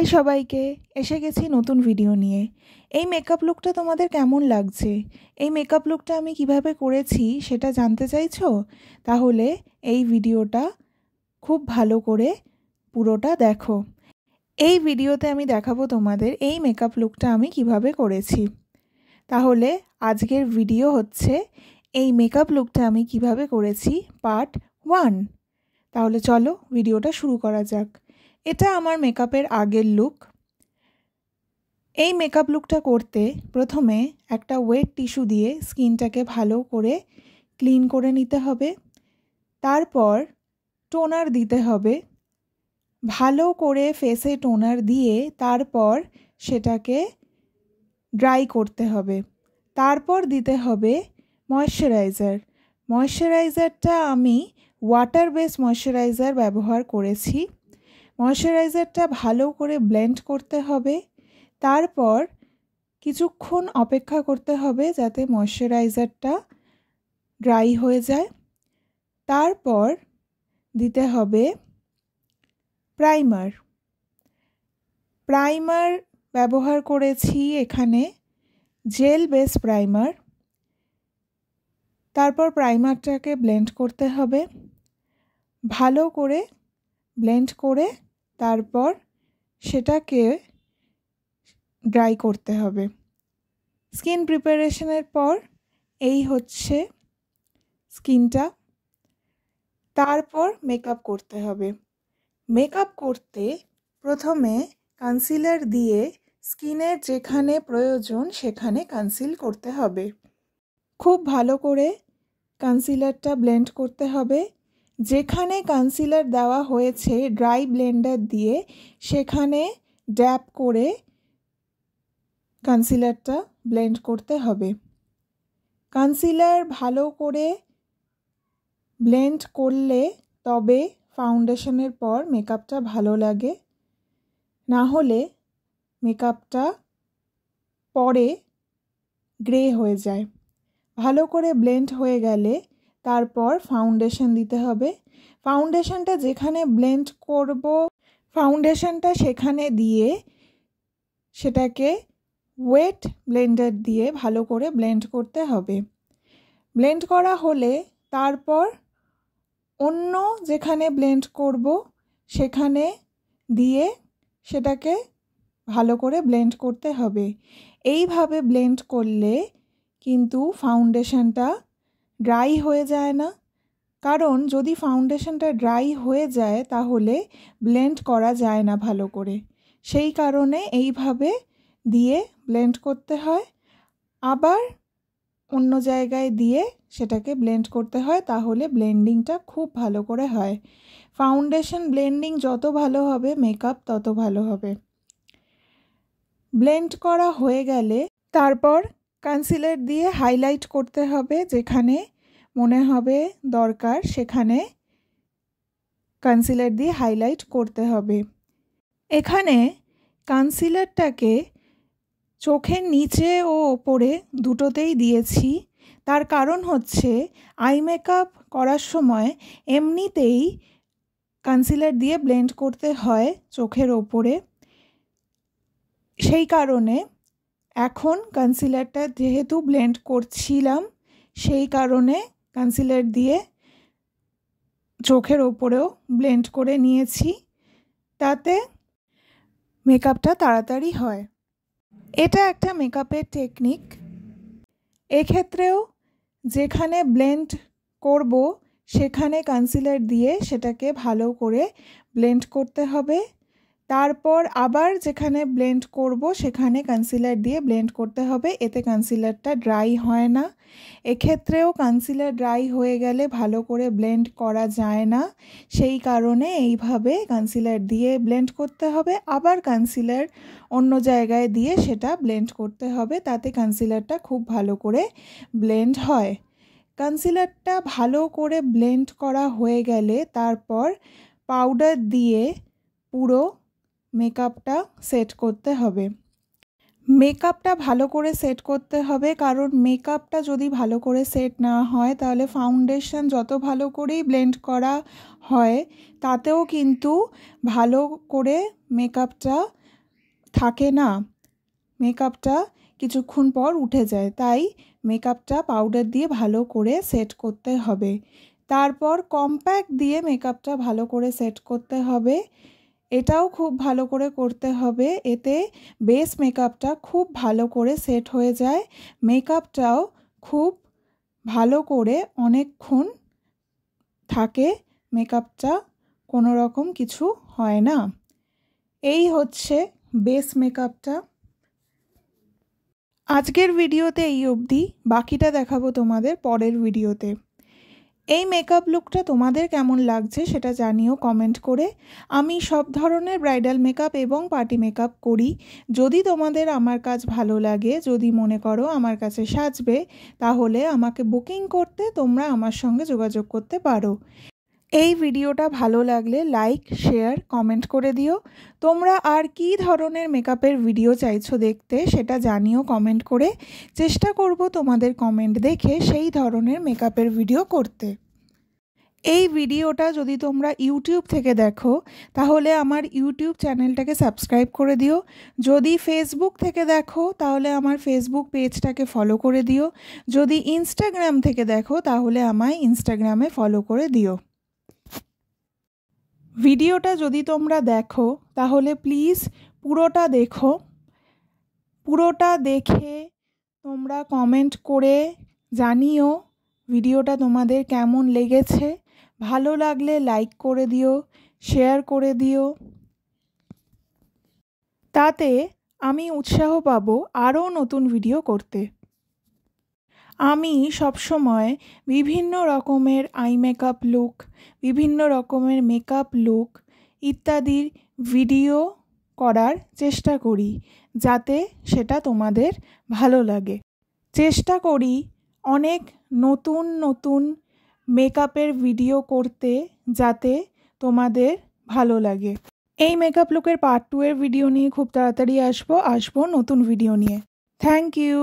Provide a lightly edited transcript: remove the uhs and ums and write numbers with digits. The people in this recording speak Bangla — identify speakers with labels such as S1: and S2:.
S1: হাই সবাইকে, এসে গেছি নতুন ভিডিও নিয়ে। এই মেকআপ লুকটা তোমাদের কেমন লাগছে? এই মেকআপ লুকটা আমি কিভাবে করেছি সেটা জানতে চাইছো? তাহলে এই ভিডিওটা খুব ভালো করে পুরোটা দেখো। এই ভিডিওতে আমি দেখাবো তোমাদের এই মেকআপ লুকটা আমি কিভাবে করেছি। তাহলে আজকের ভিডিও হচ্ছে এই মেকআপ লুকটা আমি কিভাবে করেছি পার্ট 1। তাহলে চলো ভিডিওটা শুরু করা যাক। এটা আমার মেকআপের আগের লুক। এই মেকআপ লুকটা করতে প্রথমে একটা ওয়েট টিস্যু দিয়ে স্কিনটাকে ভালো করে ক্লিন করে নিতে হবে। তারপর টোনার দিতে হবে, ভালো করে ফেসে টোনার দিয়ে তারপর সেটাকে ড্রাই করতে হবে। তারপর দিতে হবে ময়শ্চারাইজার। ময়শ্চারাইজারটা আমি ওয়াটার বেস ময়শ্চারাইজার ব্যবহার করেছি। ময়শ্চারাইজারটা ভালো করে ব্লেন্ড করতে হবে। তারপর কিছুক্ষণ অপেক্ষা করতে হবে যাতে ময়শ্চারাইজারটা ড্রাই হয়ে যায়। তারপর দিতে হবে প্রাইমার। প্রাইমার ব্যবহার করেছি এখানে জেল বেস প্রাইমার। তারপর প্রাইমারটাকে ব্লেন্ড করতে হবে, ভালো করে ব্লেন্ড করে তারপর সেটাকে ড্রাই করতে হবে। স্কিন প্রিপারেশনের পর এই হচ্ছে স্কিনটা। তারপর মেকআপ করতে হবে। মেকআপ করতে প্রথমে কনসিলার দিয়ে স্কিনের যেখানে প্রয়োজন সেখানে কনসিল করতে হবে। খুব ভালো করে কনসিলারটা ব্লেন্ড করতে হবে। যেখানে কনসিলার দেওয়া হয়েছে ড্রাই ব্লেন্ডার দিয়ে সেখানে ড্যাব করে কনসিলারটা ব্লেন্ড করতে হবে। কনসিলার ভালো করে ব্লেন্ড করলে তবে ফাউন্ডেশনের পর মেকআপটা ভালো লাগে, না হলে মেকআপটা পরে গ্রে হয়ে যায়। ভালো করে ব্লেন্ড হয়ে গেলে তারপর ফাউন্ডেশন দিতে হবে। ফাউন্ডেশনটা যেখানে ব্লেন্ড করব ফাউন্ডেশনটা সেখানে দিয়ে সেটাকে ওয়েট ব্লেন্ডার দিয়ে ভালো করে ব্লেন্ড করতে হবে। ব্লেন্ড করা হলে তারপর অন্য যেখানে ব্লেন্ড করব সেখানে দিয়ে সেটাকে ভালো করে ব্লেন্ড করতে হবে। এইভাবে ব্লেন্ড করলে কিন্তু ফাউন্ডেশনটা ড্রাই হয়ে যায় না। কারণ যদি ফাউন্ডেশনটা ড্রাই হয়ে যায় তাহলে ব্লেন্ড করা যায় না ভালো করে। সেই কারণে এইভাবে দিয়ে ব্লেন্ড করতে হয়, আবার অন্য জায়গায় দিয়ে সেটাকে ব্লেন্ড করতে হয়, তাহলে ব্লেন্ডিংটা খুব ভালো করে হয়। ফাউন্ডেশন ব্লেন্ডিং যত ভালো হবে মেকআপ তত ভালো হবে। ব্লেন্ড করা হয়ে গেলে তারপর কনসিলার দিয়ে হাইলাইট করতে হবে। যেখানে মনে হবে দরকার সেখানে কনসিলার দিয়ে হাইলাইট করতে হবে। এখানে কনসিলারটাকে চোখের নিচে ও ওপরে দুটোতেই দিয়েছি। তার কারণ হচ্ছে আই মেকআপ করার সময় এমনিতেই কনসিলার দিয়ে ব্লেন্ড করতে হয় চোখের ওপরে। সেই কারণে এখন কনসিলারটা যেহেতু ব্লেন্ড করছিলাম সেই কারণে কনসিলার দিয়ে চোখের ওপরেও ব্লেন্ড করে নিয়েছি, তাতে মেকআপটা তাড়াতাড়ি হয়। এটা একটা মেকআপের টেকনিক। এক্ষেত্রেও যেখানে ব্লেন্ড করব সেখানে কনসিলার দিয়ে সেটাকে ভালো করে ব্লেন্ড করতে হবে। তারপর আবার যেখানে ব্লেন্ড করব সেখানে কনসিলার দিয়ে ব্লেন্ড করতে হবে। এতে কনসিলারটা ড্রাই হয় না। এক্ষেত্রেও কনসিলার ড্রাই হয়ে গেলে ভালো করে ব্লেন্ড করা যায় না। সেই কারণে এইভাবে কনসিলার দিয়ে ব্লেন্ড করতে হবে, আবার কনসিলার অন্য জায়গায় দিয়ে সেটা ব্লেন্ড করতে হবে। তাতে কনসিলারটা খুব ভালো করে ব্লেন্ড হয়। কনসিলারটা ভালো করে ব্লেন্ড করা হয়ে গেলে তারপর পাউডার দিয়ে পুরো মেকআপটা সেট করতে হবে। মেকআপটা ভালো করে সেট করতে হবে, কারণ মেকআপটা যদি ভালো করে সেট না হয় তাহলে ফাউন্ডেশন যত ভালো করেই ব্লেন্ড করা হয় তাতেও কিন্তু ভালো করে মেকআপটা থাকে না, মেকআপটা কিছুক্ষণ পর উঠে যায়, তাই মেকআপটা পাউডার দিয়ে ভালো করে সেট করতে হবে। তারপর কম্প্যাক্ট দিয়ে মেকআপটা ভালো করে সেট করতে হবে, এটাও খুব ভালো করে করতে হবে, এতে বেস মেকআপটা খুব ভালো করে সেট হয়ে যায়, মেকআপটাও খুব ভালো করে অনেকক্ষণ থাকে, মেকআপটা কোনো রকম কিছু হয় না। এই হচ্ছে বেস মেকআপটা। আজকের ভিডিওতে এই অবধি, বাকিটা দেখাবো তোমাদের পরের ভিডিওতে। এই মেকআপ লুকটা তোমাদের কেমন লাগছে সেটা জানিও কমেন্ট করে। আমি সব ধরনের ব্রাইডাল মেকআপ এবং পার্টি মেকআপ করি। যদি তোমাদের আমার কাজ ভালো লাগে, যদি মনে করো আমার কাছে সাজবে, তাহলে আমাকে বুকিং করতে তোমরা আমার সঙ্গে যোগাযোগ করতে পারো। এই ভিডিওটা ভালো লাগলে লাইক, শেয়ার, কমেন্ট করে দিও। তোমরা আর কী ধরনের মেকআপের ভিডিও চাইছো দেখতে সেটা জানিও কমেন্ট করে। চেষ্টা করব তোমাদের কমেন্ট দেখে সেই ধরনের মেকআপের ভিডিও করতে। এই ভিডিওটা যদি তোমরা ইউটিউব থেকে দেখো তাহলে আমার ইউটিউব চ্যানেলটাকে সাবস্ক্রাইব করে দিও। যদি ফেসবুক থেকে দেখো তাহলে আমার ফেসবুক পেজটাকে ফলো করে দিও। যদি ইনস্টাগ্রাম থেকে দেখো তাহলে আমায় ইনস্টাগ্রামে ফলো করে দিও। ভিডিওটা যদি তোমরা দেখো তাহলে প্লিজ পুরোটা দেখো, পুরোটা দেখে তোমরা কমেন্ট করে জানিও ভিডিওটা তোমাদের কেমন লেগেছে। ভালো লাগলে লাইক করে দিও, শেয়ার করে দিও, তাতে আমি উৎসাহ পাবো আরও নতুন ভিডিও করতে। আমি সবসময় বিভিন্ন রকমের আই মেকআপ লুক, বিভিন্ন রকমের মেকআপ লুক ইত্যাদির ভিডিও করার চেষ্টা করি, যাতে সেটা তোমাদের ভালো লাগে। চেষ্টা করি অনেক নতুন নতুন মেকআপের ভিডিও করতে, যাতে তোমাদের ভালো লাগে। এই মেকআপ লুকের পার্ট 2 এর ভিডিও নিয়ে খুব তাড়াতাড়ি আসবো নতুন ভিডিও নিয়ে। Thank you.